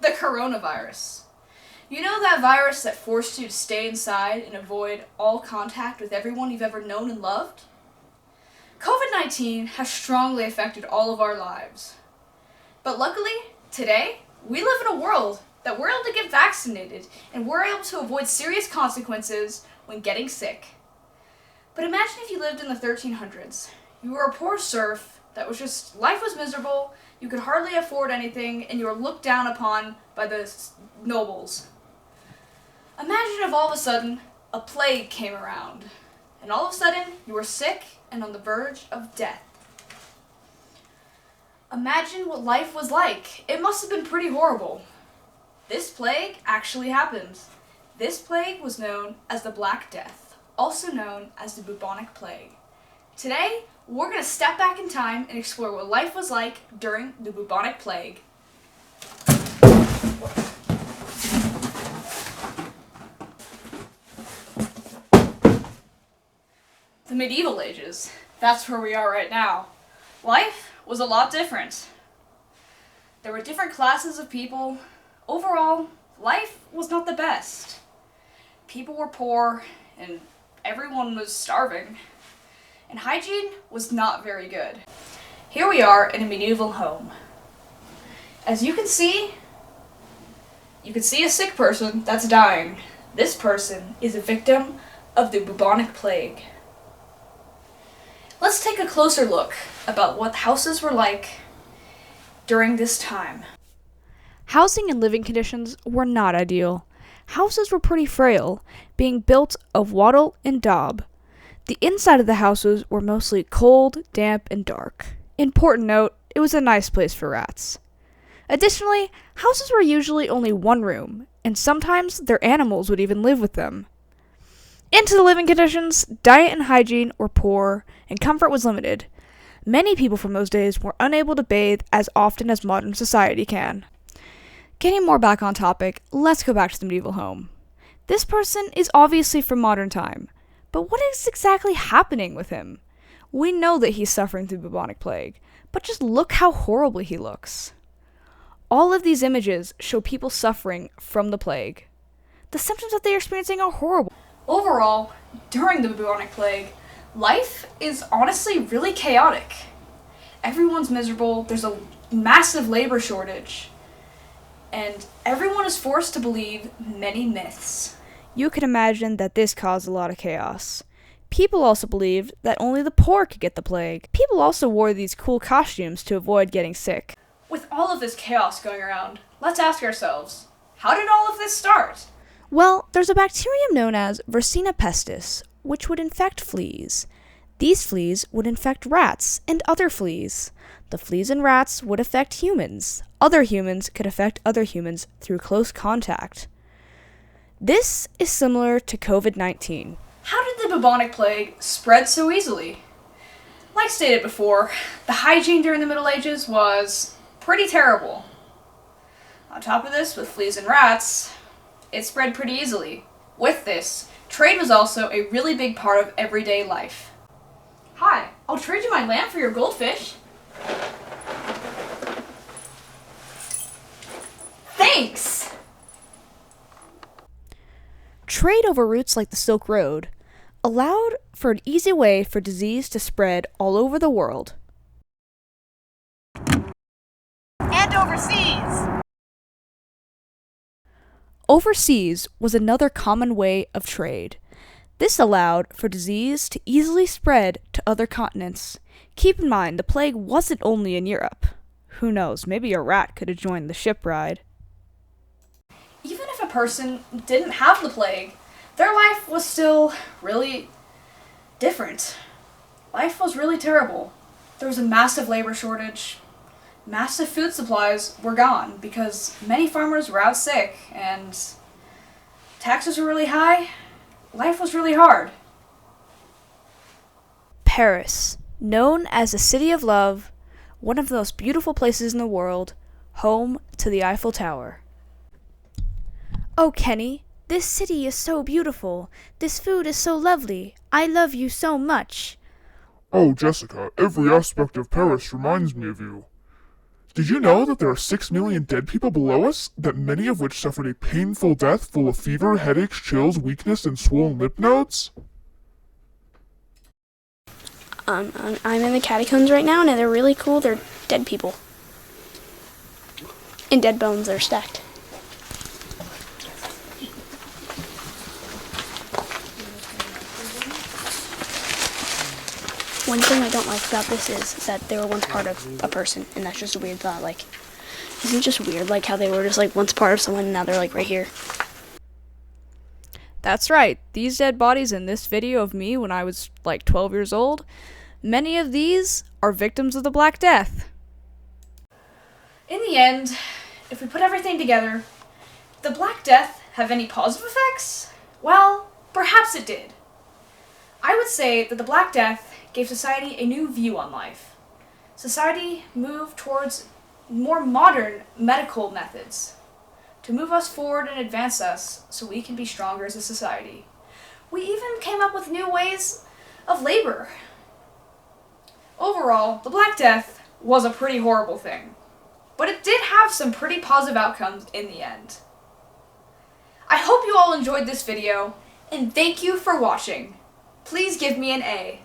The coronavirus. You know that virus that forced you to stay inside and avoid all contact with everyone you've ever known and loved? COVID-19 has strongly affected all of our lives. But luckily, today, we live in a world that we're able to get vaccinated and we're able to avoid serious consequences when getting sick. But imagine if you lived in the 1300s. You were a poor serf that was just, life was miserable, you could hardly afford anything, and you were looked down upon by the nobles. Imagine if all of a sudden a plague came around, and all of a sudden you were sick and on the verge of death. Imagine what life was like. It must have been pretty horrible. This plague actually happened. This plague was known as the Black Death, also known as the bubonic plague. Today, we're going to step back in time and explore what life was like during the bubonic plague. The medieval ages. That's where we are right now. Life was a lot different. There were different classes of people. Overall, life was not the best. People were poor and everyone was starving. And hygiene was not very good. Here we are in a medieval home. As you can see a sick person that's dying. This person is a victim of the bubonic plague. Let's take a closer look about what houses were like during this time. Housing and living conditions were not ideal. Houses were pretty frail, being built of wattle and daub. The inside of the houses were mostly cold, damp, and dark. Important note, it was a nice place for rats. Additionally, houses were usually only one room, and sometimes their animals would even live with them. Into the living conditions, diet and hygiene were poor, and comfort was limited. Many people from those days were unable to bathe as often as modern society can. Getting more back on topic, let's go back to the medieval home. This person is obviously from modern time, but what is exactly happening with him? We know that he's suffering through bubonic plague, but just look how horribly he looks. All of these images show people suffering from the plague. The symptoms that they are experiencing are horrible. Overall, during the bubonic plague, life is honestly really chaotic. Everyone's miserable, there's a massive labor shortage, and everyone is forced to believe many myths. You can imagine that this caused a lot of chaos. People also believed that only the poor could get the plague. People also wore these cool costumes to avoid getting sick. With all of this chaos going around, let's ask ourselves, how did all of this start? Well, there's a bacterium known as Yersinia pestis, which would infect fleas. These fleas would infect rats and other fleas. The fleas and rats would affect humans. Other humans could affect other humans through close contact. This is similar to COVID-19. How did the bubonic plague spread so easily? Like stated before, the hygiene during the Middle Ages was pretty terrible. On top of this, with fleas and rats, it spread pretty easily. With this, trade was also a really big part of everyday life. Hi, I'll trade you my lamb for your goldfish. Thanks! Trade over routes like the Silk Road allowed for an easy way for disease to spread all over the world. And overseas! Overseas was another common way of trade. This allowed for disease to easily spread to other continents. Keep in mind, the plague wasn't only in Europe. Who knows, maybe a rat could have joined the ship ride. Even if a person didn't have the plague, their life was still really different. Life was really terrible. There was a massive labor shortage. Massive food supplies were gone because many farmers were out sick and taxes were really high. Life was really hard. Paris, known as the City of Love, one of the most beautiful places in the world, home to the Eiffel Tower. Oh, Kenny, this city is so beautiful. This food is so lovely. I love you so much. Oh, Jessica, every aspect of Paris reminds me of you. Did you know that there are 6 million dead people below us, that many of which suffered a painful death full of fever, headaches, chills, weakness, and swollen lymph nodes? I'm in the catacombs right now, and they're really cool. They're dead people. And dead bones are stacked. One thing I don't like about this is that they were once part of a person, and that's just a weird thought. Like, isn't it just weird, like, how they were just, like, once part of someone, and now they're, like, right here? That's right, these dead bodies in this video of me when I was like 12 years old, many of these are victims of the Black Death. In the end, if we put everything together, did the Black Death have any positive effects? Well, perhaps it did. I would say that the Black Death gave society a new view on life. Society moved towards more modern medical methods to move us forward and advance us so we can be stronger as a society. We even came up with new ways of labor. Overall, the Black Death was a pretty horrible thing, but it did have some pretty positive outcomes in the end. I hope you all enjoyed this video, and thank you for watching. Please give me an A.